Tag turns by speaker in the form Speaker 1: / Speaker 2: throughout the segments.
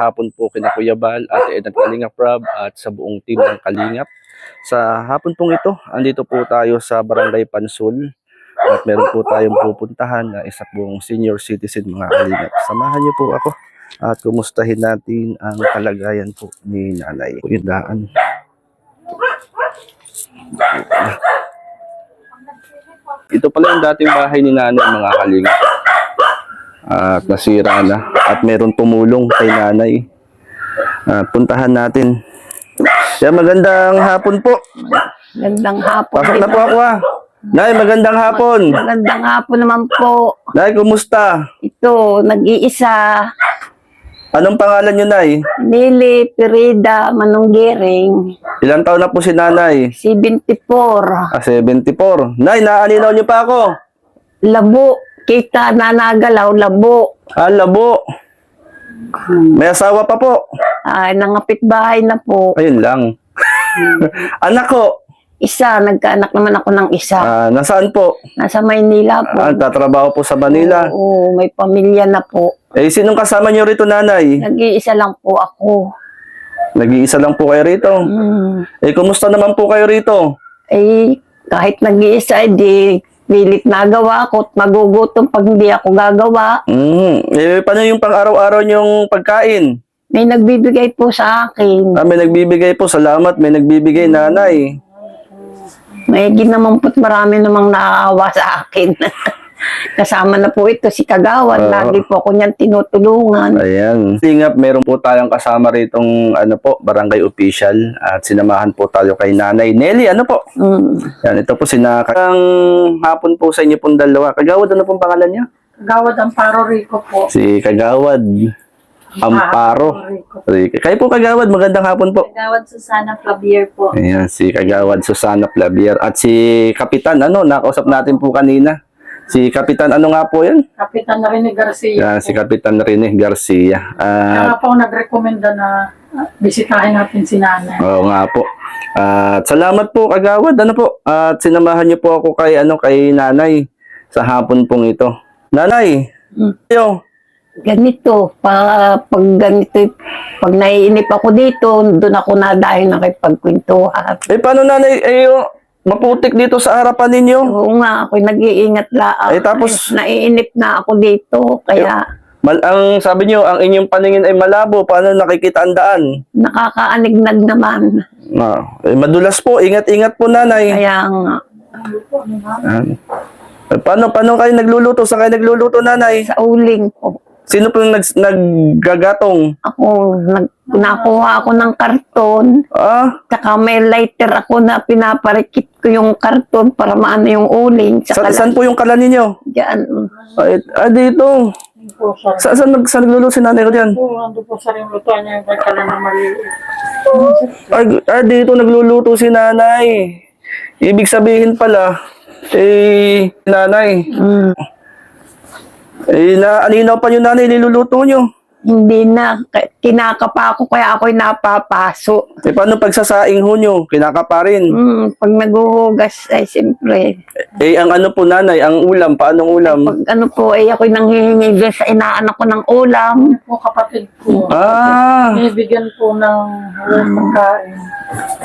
Speaker 1: hapon po kina Kuya Bal, Ate Ed at Kalingap Rob at sa buong team ng Kalingap. Sa hapon pong ito, andito po tayo sa Barangay Pansul at meron po tayong pupuntahan na isa pong senior citizen mga Kalingap. Samahan niyo po ako at kumustahin natin ang kalagayan po ni Nanay. Yung daan. Ito pala yung dating bahay ni Nanay mga Kalingap. At nasira na at meron tumulong kay Nanay. Puntahan natin. Magandang hapon po.
Speaker 2: Magandang hapon.
Speaker 1: Pasok na po ako Nay, magandang hapon.
Speaker 2: Magandang hapon naman po.
Speaker 1: Nay, kumusta?
Speaker 2: Ito, nag-iisa.
Speaker 1: Anong pangalan niyo, Nay?
Speaker 2: Lily Pirida Manunggiring.
Speaker 1: Ilang taon na po si Nanay?
Speaker 2: 74.
Speaker 1: 74. Nay, naaninaw niyo pa ako?
Speaker 2: Labo. Kita nanagalaw, labo.
Speaker 1: Labo. May asawa pa po?
Speaker 2: Nangapit bahay na po.
Speaker 1: Ayun lang. Anak ko?
Speaker 2: Isa, nagkaanak naman ako ng isa.
Speaker 1: Nasaan po?
Speaker 2: Nasa Maynila po.
Speaker 1: Tatrabaho po sa Manila?
Speaker 2: Oo, may pamilya na po.
Speaker 1: Sinong kasama niyo rito, Nanay?
Speaker 2: Nag-iisa lang po ako.
Speaker 1: Nag-iisa lang po kayo rito? Kumusta naman po kayo rito?
Speaker 2: Kahit nag-iisa, pilit nagawa ko at magugutom pag hindi ako gagawa.
Speaker 1: Paano yung pang-araw-araw niyong pagkain?
Speaker 2: May nagbibigay po sa akin.
Speaker 1: May nagbibigay po. Salamat. May nagbibigay, Nanay.
Speaker 2: May naman po't marami namang naaawa sa akin. Kasama na po ito si Kagawad. Lagi po ako niyan tinutulungan.
Speaker 1: Ayan. Kalingap, meron po tayong kasama ritong barangay official at sinamahan po tayo kay Nanay Nelly. Ano po? Yan, ito po ang hapon po sa inyo pong dalawa. Kagawad, ano pong pangalan niya?
Speaker 3: Kagawad Amparo Rico po.
Speaker 1: Si Kagawad Amparo Rico. Kayo po, Kagawad, magandang hapon po.
Speaker 3: Kagawad Susana Flavier po.
Speaker 1: Ayan, si Kagawad Susana Flavier at si Kapitan, nakausap natin po kanina. Si Kapitan, ano nga po yan?
Speaker 3: Kapitan Rene Garcia.
Speaker 1: Yan, si Kapitan Rene Garcia.
Speaker 3: Kaya po nag-recommenda na bisitahin natin si Nanay.
Speaker 1: Oo nga po. At salamat po, Kagawad. Ano po? At sinamahan niyo po ako kay Nanay sa hapon pong ito. Nanay,
Speaker 2: Ganito, pag pag naiinip ako dito, doon ako dahil nakipagkwentuhan.
Speaker 1: paano, Nanay? Maputik dito sa harapan ninyo.
Speaker 2: Oo nga, ako nag-iingat lang.
Speaker 1: Tapos
Speaker 2: naiinip na ako dito, kaya
Speaker 1: ang sabi niyo, ang inyong paningin ay malabo. Paano nakikita ang daan?
Speaker 2: nakakaanignag naman.
Speaker 1: Madulas po. Ingat-ingat po, Nanay.
Speaker 2: Kaya nga,
Speaker 1: Paano kayo nagluluto? Saan kayo nagluluto, Nanay?
Speaker 2: sa uling po.
Speaker 1: Sino po yung naggagatong?
Speaker 2: Ako, nakuha ako ng karton. Saka may lighter ako na pinaparikit ko yung karton para maano yung uling.
Speaker 1: Saan po yung kalan ninyo?
Speaker 2: Diyan.
Speaker 1: Dito. Saan nagluluto si Nanay ko diyan?
Speaker 3: Ando po sa rin luto niya yung kagkalan na maliit.
Speaker 1: Dito nagluluto si Nanay. Ibig sabihin pala, Nanay. Naaninaw pa yung Nanay, niluluto nyo.
Speaker 2: Hindi na. Kinakapa ako kaya ako'y napapaso.
Speaker 1: Paano pagsasaing ho nyo? Kinakapa rin.
Speaker 2: Pag naguhugas ay siyempre.
Speaker 1: Ang ano po, Nanay, ang ulam, paanong ulam?
Speaker 2: Pag ako'y nanghihingi din sa inaanak ko ng ulam.
Speaker 3: Po kapatid ko. Bibigyan po ng pagkain.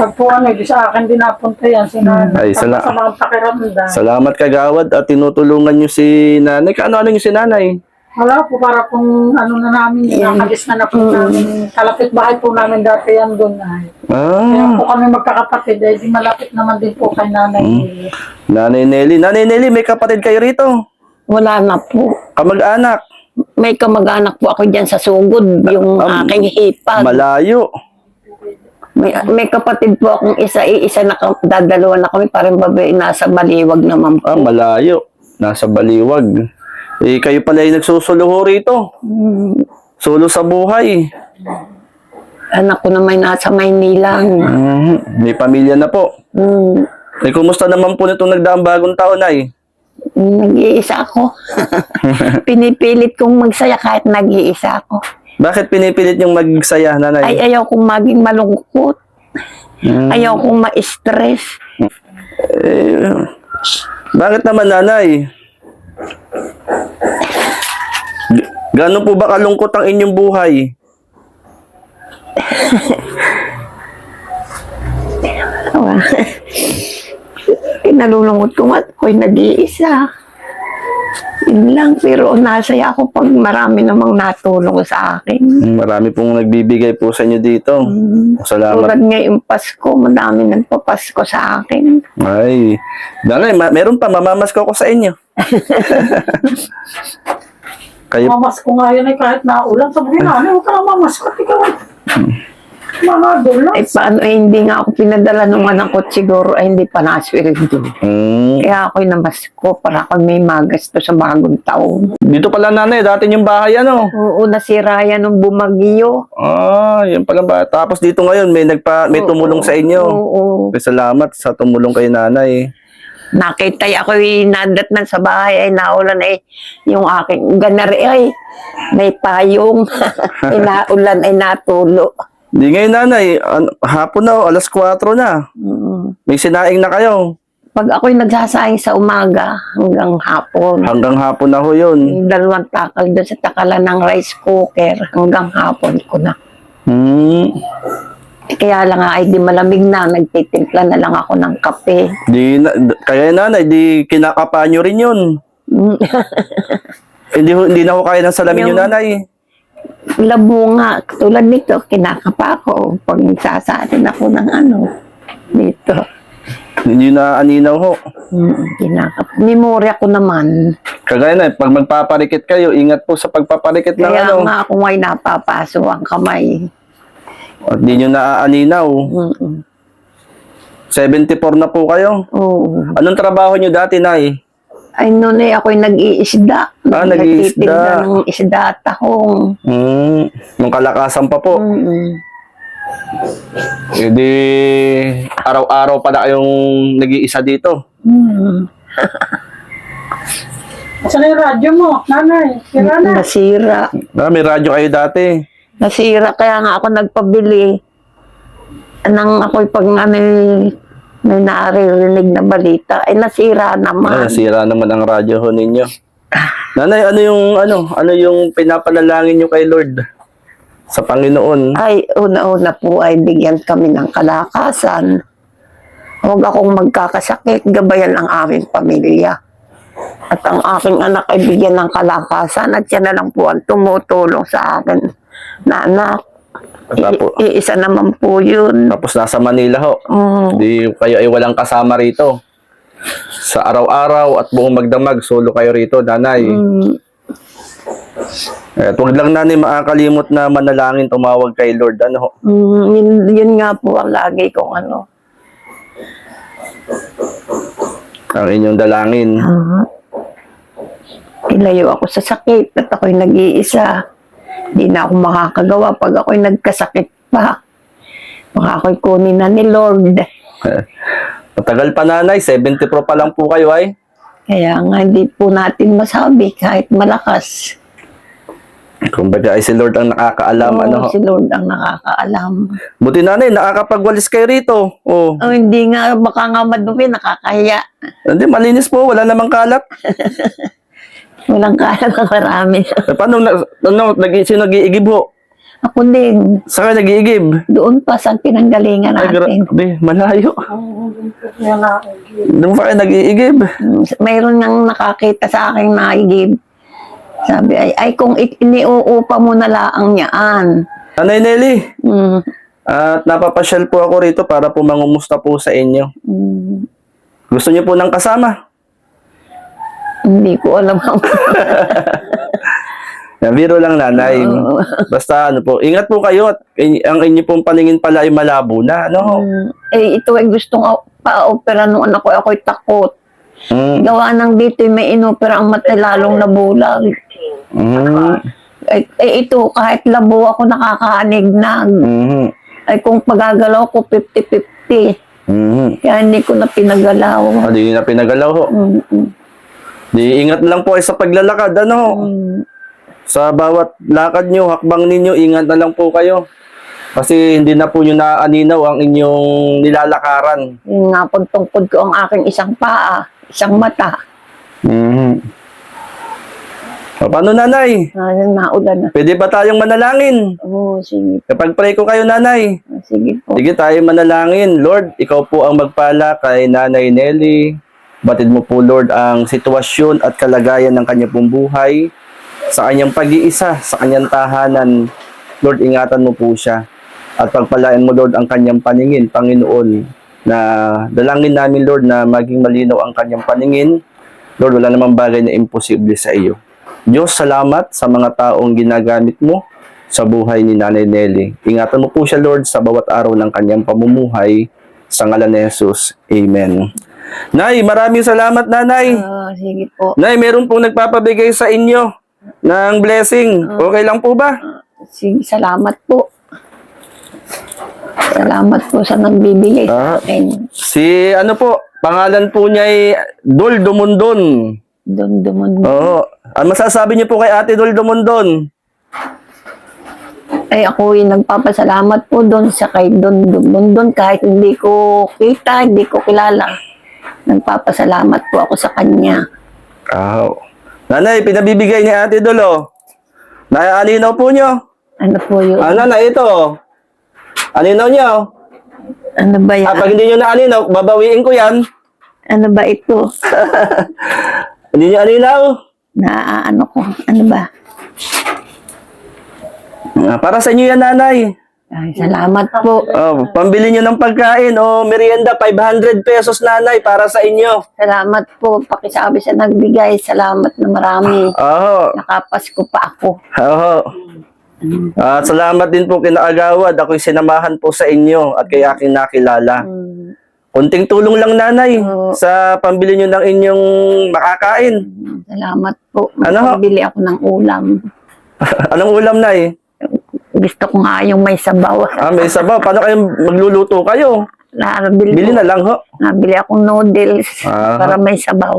Speaker 3: Pag po di sa akin din napunta yan si Nanay. Sa mga pakiramdam.
Speaker 1: Salamat, Kagawad, at tinutulungan nyo si Nanay. Ano nyo si Nanay?
Speaker 3: Wala po, para kung ano na namin, nakalis na po namin. Kalapit bahay po namin dati yan doon. Kaya po kami magkakapatid, di malapit naman din po kay Nanay Nelly.
Speaker 1: Nanay Nelly. Nanay Nelly, may kapatid kayo rito?
Speaker 2: Wala na po.
Speaker 1: Kamag-anak?
Speaker 2: May kamag-anak po ako dyan sa sugod, yung aking hipag.
Speaker 1: Malayo.
Speaker 2: May kapatid po akong isa na dadalawa na kami, parang babae, nasa Baliwag naman po.
Speaker 1: Malayo. Nasa Baliwag. Kayo pala yung nagsusuluho rito. Solo sa buhay.
Speaker 2: Anak ko naman nasa Maynila.
Speaker 1: May pamilya na po. Kumusta naman po nitong nagdaang bagong taon, Nay?
Speaker 2: Nag-iisa ako. Pinipilit kong magsaya kahit nag-iisa ako.
Speaker 1: Bakit pinipilit yung magsaya, Nanay?
Speaker 2: Ayaw kong maging malungkot. Ayaw kong ma-stress.
Speaker 1: Bakit naman, Nanay? Gaano po ba kalungkot ang inyong buhay?
Speaker 2: Nalulungkot ko nga, ako'y nag-iisa. Yun lang, pero nasaya ako pag marami namang natulong sa akin.
Speaker 1: Marami pong nagbibigay po sa inyo dito. Salamat.
Speaker 2: Tulad ngayong Pasko, madami nagpapasko sa akin.
Speaker 1: Ay, nanay, meron pa, mamamasko ko sa inyo. Kayo,
Speaker 3: Mamas ko nga yun ay kahit naulan. Sabi ko, nanay, huwag ka na mamas ko. Ikaw ay mga dulas.
Speaker 2: Paano hindi nga ako pinadala nung anak ko siguro ay hindi pa nasweldo. Kaya ako'y namasko para ako may magasto sa bagong taon.
Speaker 1: dito pala nanay, dati yung bahay ano.
Speaker 2: Oo, nasira yan nung bumagyo.
Speaker 1: Yan pala ba. Tapos dito ngayon, may tumulong sa inyo.
Speaker 2: Oo.
Speaker 1: Salamat sa tumulong kay nanay.
Speaker 2: Nakita ako'y nadatnan sa bahay ay naulan ay yung aking ganari ay may payong. Inaulan ay natulo.
Speaker 1: Di ngayon nanay, hapon na, alas 4 na. May sinaing na kayo.
Speaker 2: Pag ako'y nagsasayang sa umaga hanggang hapon,
Speaker 1: Hanggang hapon na ho yun.
Speaker 2: yung 2 takal doon sa takalan ng rice cooker, hanggang hapon ko na. Kaya lang nga ay di malamig na, nagtitimpla na lang ako ng kape.
Speaker 1: Kaya nanay, di kinakapa nyo rin yun. Hindi na ho kaya ng salamin yung nanay.
Speaker 2: Labo nga, tulad nito, kinakapa ko pag nagsasatin ako ng dito.
Speaker 1: Hindi na aninaw ho.
Speaker 2: Kinakapa. Memorya ko naman.
Speaker 1: Kagaya na, pag magpaparikit kayo, ingat po sa pagpaparikit ng
Speaker 2: Kaya nga ako ngay napapaso ang kamay.
Speaker 1: At di nyo naaaninaw. 74 na po kayo.
Speaker 2: Oo.
Speaker 1: Anong trabaho nyo dati, nay?
Speaker 2: Ay, noon ay ako'y nag-iisda.
Speaker 1: Nag-iisda.
Speaker 2: Nagtitinda ng isda at tahong.
Speaker 1: Nung kalakasan pa po. Hindi, araw-araw pala kayong nag-iisa dito.
Speaker 3: Saan na yung radyo mo, nanay? Sira na.
Speaker 2: Nasira.
Speaker 1: May radyo kayo dati.
Speaker 2: Nasira, kaya nga ako nagpabili. Nang ako'y pag may naririnig na balita, ay nasira naman.
Speaker 1: Nasira naman ang radyo ho ninyo. Nanay, ano yung pinapanalangin nyo kay Lord sa Panginoon?
Speaker 2: Ay, una-una po ay bigyan kami ng kalakasan. Huwag akong magkakasakit, gabayan ang aming pamilya. At ang aking anak ay bigyan ng kalakasan at siya na lang po ang tumutulong sa akin na anak. Iisa naman po yun.
Speaker 1: Tapos nasa Manila ho. Di kayo ay walang kasama rito. Sa araw-araw at buong magdamag, solo kayo rito, nanay. At huwag lang nanay makakalimot na manalangin, tumawag kay Lord.
Speaker 2: Yun nga po ang lagi kong
Speaker 1: ang inyong dalangin.
Speaker 2: Ilayo ako sa sakit at ako'y nag-iisa. Di na ako makakagawa pag ako'y nagkasakit pa. Baka ako'y kunin na ni Lord.
Speaker 1: Matagal pa nanay, 70 pro pa lang po kayo ay.
Speaker 2: Kaya nga hindi po natin masabi kahit malakas.
Speaker 1: Kumbaga ay si Lord ang nakakaalam.
Speaker 2: Oo, si Lord ang nakakaalam.
Speaker 1: Buti nanay, nakakapagwalis kayo rito.
Speaker 2: Hindi nga, baka nga madumi, nakakahiya.
Speaker 1: Hindi, malinis po, wala namang kalat.
Speaker 2: Walang kaya na marami.
Speaker 1: Paano, sino nag-iigib ho?
Speaker 2: Ako din,
Speaker 1: Saan kayo nag-iigib?
Speaker 2: doon pa sa pinanggalingan natin.
Speaker 1: Malayo.
Speaker 3: Yan na.
Speaker 1: Doon pa kayo nag-iigib.
Speaker 2: Mayroon nang nakakita sa aking naigib. Sabi ay kung iniuupa mo na laang niyaan.
Speaker 1: Nanay Nelly,
Speaker 2: Mm.
Speaker 1: at napapasyal po ako rito para po mangumusta po sa inyo. Gusto niyo po ng kasama?
Speaker 2: Hindi ko alam.
Speaker 1: Biro lang nanay. Basta ingat po kayo at ang inyo pong paningin pala ay malabo na.
Speaker 2: Ito ay gustong pa-opera nung anak ko. Ako'y takot. Gawa ng dito may inopera ang mata lalong nabulag. Ito kahit labo ako nakakanignag. Ay kung pagagalaw ko 50-50. Kaya hindi ko na pinagalaw.
Speaker 1: Hindi na pinagalaw ho. Di ingat lang po ay sa paglalakad. Sa bawat lakad nyo, hakbang ninyo, ingat na lang po kayo. Kasi hindi na po nyo naaninaw ang inyong nilalakaran.
Speaker 2: Yung nga po tungkod ko ang aking isang paa, isang mata.
Speaker 1: O, paano nanay?
Speaker 2: Naulan na.
Speaker 1: Pwede ba tayong manalangin?
Speaker 2: Oo, sige.
Speaker 1: Kapag pray ko kayo nanay.
Speaker 2: Sige po.
Speaker 1: Sige tayo manalangin. Lord, ikaw po ang magpala kay Nanay Nelly. Batid mo po Lord ang sitwasyon at kalagayan ng kanyang pong buhay. Sa kanyang pag-iisa, sa kanyang tahanan. Lord, ingatan mo po siya. At pagpalain mo Lord ang kanyang paningin, Panginoon. Na dalangin namin Lord na maging malinaw ang kanyang paningin. Lord, wala namang bagay na imposible sa iyo. Diyos, salamat sa mga taong ginagamit mo sa buhay ni Nanay Nelly. Ingatan mo po siya, Lord, sa bawat araw ng kanyang pamumuhay. Sa ngalan ni Jesus. Amen. Nay, maraming salamat, Nanay.
Speaker 2: Sige po.
Speaker 1: Nay, meron pong nagpapabigay sa inyo ng blessing. Okay lang po ba?
Speaker 2: Sige, salamat po. Salamat po sa nagbibigay sa akin.
Speaker 1: Si ano po, pangalan po niya ay Dol Dumundon.
Speaker 2: Dumundon.
Speaker 1: Oo. Ano masasabi niyo po kay Ate Dol Dumundon?
Speaker 2: Ay, ako yung nagpapasalamat po doon sa kay Don Dumundon. Kahit hindi ko kita, hindi ko kilala. Nagpapasalamat po ako sa kanya.
Speaker 1: Nanay, pinabibigay ni Ate Dol, oh. Naalinaw po niyo?
Speaker 2: Ano po yun?
Speaker 1: Nanay, ito. Alinaw niyo.
Speaker 2: Ano ba yan?
Speaker 1: Pag hindi niyo naalinaw, babawiin ko yan.
Speaker 2: Ano ba ito?
Speaker 1: Hindi niyo alinaw.
Speaker 2: Ano ko? Ano ba?
Speaker 1: Para sa inyo yan, Nanay.
Speaker 2: Ay, salamat po.
Speaker 1: Pambili niyo ng pagkain o merienda, 500 pesos, Nanay, para sa inyo.
Speaker 2: Salamat po. Pakisabi sa nagbigay. Salamat na marami. Nakapasko pa ako.
Speaker 1: At salamat din po kina Agawad. Ako'y sinamahan po sa inyo at kay aking nakilala. Kunting tulong lang, Nanay, sa pambili niyo ng inyong makakain.
Speaker 2: Salamat po.
Speaker 1: Ano?
Speaker 2: Pabili ako ng ulam.
Speaker 1: Anong ulam, Nay?
Speaker 2: Gusto ko nga yung may sabaw.
Speaker 1: May sabaw. Paano kayo magluluto kayo? Bili na lang, ho.
Speaker 2: Nabili akong noodles para may sabaw.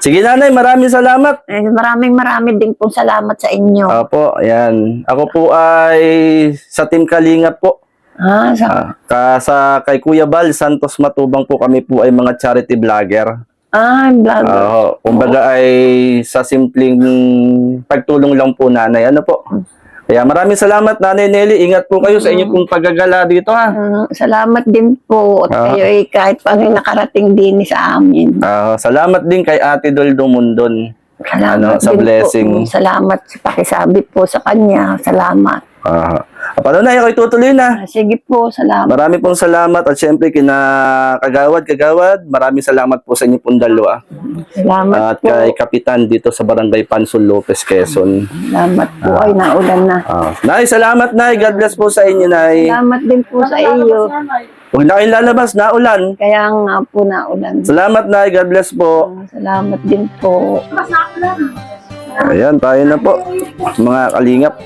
Speaker 1: Sige, Nanay, maraming salamat.
Speaker 2: Marami din po salamat sa inyo.
Speaker 1: Opo, ayan. Ako po ay sa Team Kalingap po. Kay Kuya Bal Santos Matubang po, kami po ay mga charity vlogger.
Speaker 2: Vlogger.
Speaker 1: Kumbaga ay sa simpleng pagtulong lang po, Nanay. Ano po? Kaya maraming salamat, Nanay Nelly. Ingat po kayo sa inyo pong paggagala dito, ha.
Speaker 2: Salamat din po. At kayo ay kahit pang nakarating din sa amin.
Speaker 1: Salamat din kay Ate Dol Dumundon.
Speaker 2: Salamat
Speaker 1: sa
Speaker 2: din
Speaker 1: blessing.
Speaker 2: Po. Salamat sa pakisabi po sa kanya. Salamat.
Speaker 1: Paano na, ako'y tutuloy na.
Speaker 2: Sige po, salamat.
Speaker 1: Marami pong salamat at syempre kina Kagawad, maraming salamat po sa inyo pong dalawa.
Speaker 2: Salamat
Speaker 1: at po. At kay Kapitan dito sa Barangay Pansul, Lopez, Quezon.
Speaker 2: Salamat po, ay naulan na.
Speaker 1: Nay, salamat, Nay. God bless po sa inyo, Nay.
Speaker 2: Salamat din po sa iyo.
Speaker 1: Huwag na kayong lalabas, naulan.
Speaker 2: Kaya nga po naulan.
Speaker 1: Salamat, Nay. God bless po.
Speaker 2: Salamat din po.
Speaker 1: Ayan, tayo na po. Mga kalingap.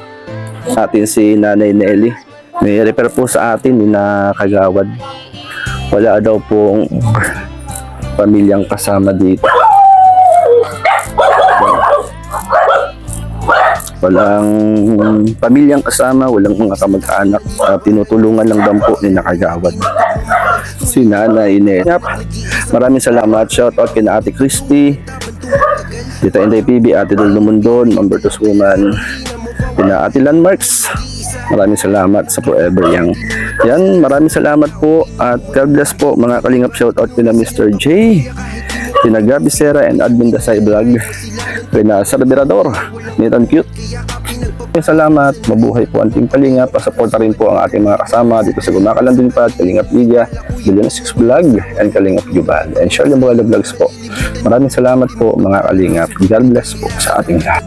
Speaker 1: Atin si Nanay Nelly. May refer po sa atin ni na Kagawad. Wala daw pong pamilyang kasama dito. Walang pamilyang kasama, walang mga kamag-anak. Tinutulungan lang daw po ni na Kagawad. Si Nanay Nelly. Maraming salamat. Shoutout kina Ate Christy, Tita Inday PB, Ate Dol Dumundon, Mambertos Woman, kina Ate Landmarks. Maraming salamat sa Forever Young. Yan, maraming salamat po at God bless po mga kalingap. Shoutout kina Mr. J, kina Gabi Sera and Admin Dasay Vlog, kina Sarberador, Nathan Cute. Salamat, mabuhay po ang Team Kalingap. Pasuporta rin po ang ating mga kasama dito sa Gumakalanding Pad, Kalingap Media, Billion 6 Vlog, and Kalingap Jubal. And share yung mga vlogs po. Maraming salamat po mga kalingap. God bless po sa ating lahat.